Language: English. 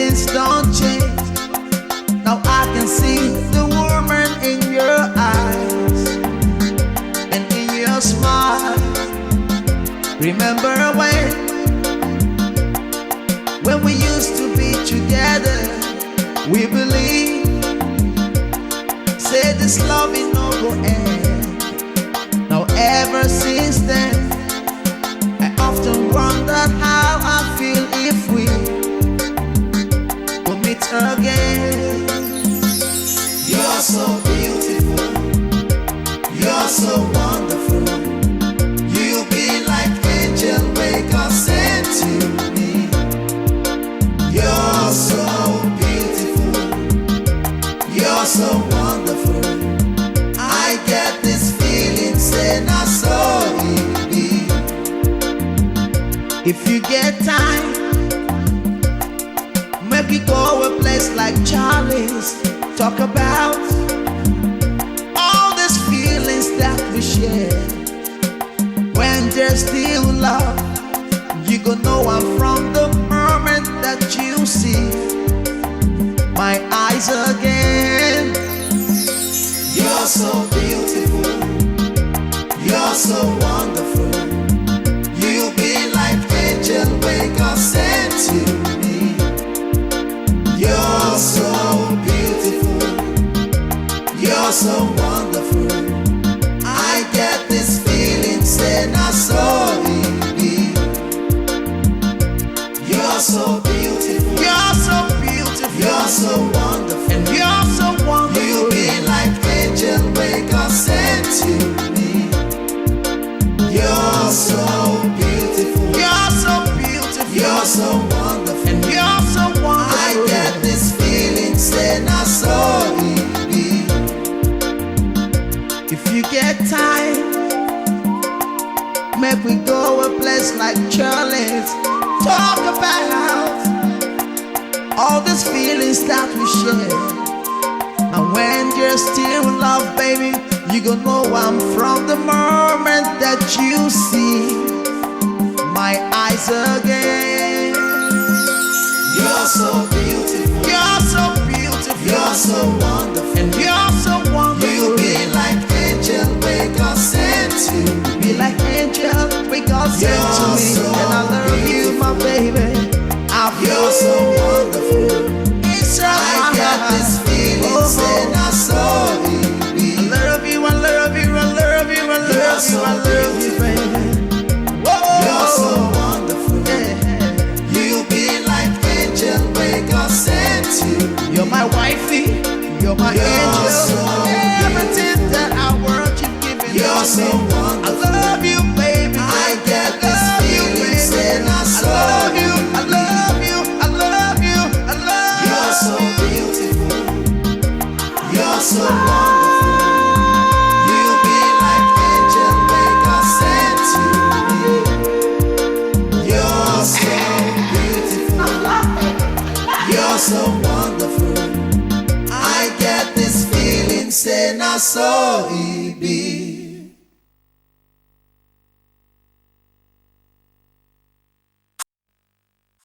feelings don't change. Now I can see the woman in your eyes and in your smile. Remember when we used to be together, we believed, say this love is no go end. Now ever since then, I often wonder how I feel if we will meet again. You're so beautiful, you're so wonderful. You be like angel when God sent to me. You're so beautiful, you're so wonderful. I get this feeling saying I saw it be. If you get time, make we go a place like Charlie's. Talk about all these feelings that we share. When there's still love, you gon' know I'm from the moment that you see my eyes again. You're so beautiful, you're so wonderful. You be like angel when God sent to me. You're so beautiful, you're so wonderful. I get this feeling saying I saw it be. You're so beautiful, You're so beautiful, you're so wonderful, and you're so wonderful. you be like angel when God sent to me. You're so beautiful, You're so beautiful, you're so wonderful, and you're so wonderful. I get this feeling saying I saw it be. If you get time, make we go a place like Charlie's. Talk about all these feelings that we share. Now when you're still in love, baby, you gon' know I'm from the moment that you see my eyes again. You're so beautiful, You're so beautiful, you're so wonderful, and you're so wonderful. you be like angel when God sent to me. Be like angel, we God sent to You're me, so and I love you, my baby. You're so wonderful, Inside I my get heart. this feeling saying I saw it be. I love you, I love you, I love you, I You're love so you, I love you, baby. Whoa. You're so wonderful, Yeah. you be like angel when God sent to me. You're my wifey, you're my You're angel. so Everything that I want, you've given You're to so me. I wonderful, love you, baby. I get this love you, feeling baby. saying I I saw love you, I love you, I love you, I love you. You're so beautiful, you're so wonderful. You be like angel when God sent to me. You're so beautiful, you're so wonderful. I get this feeling saying I saw it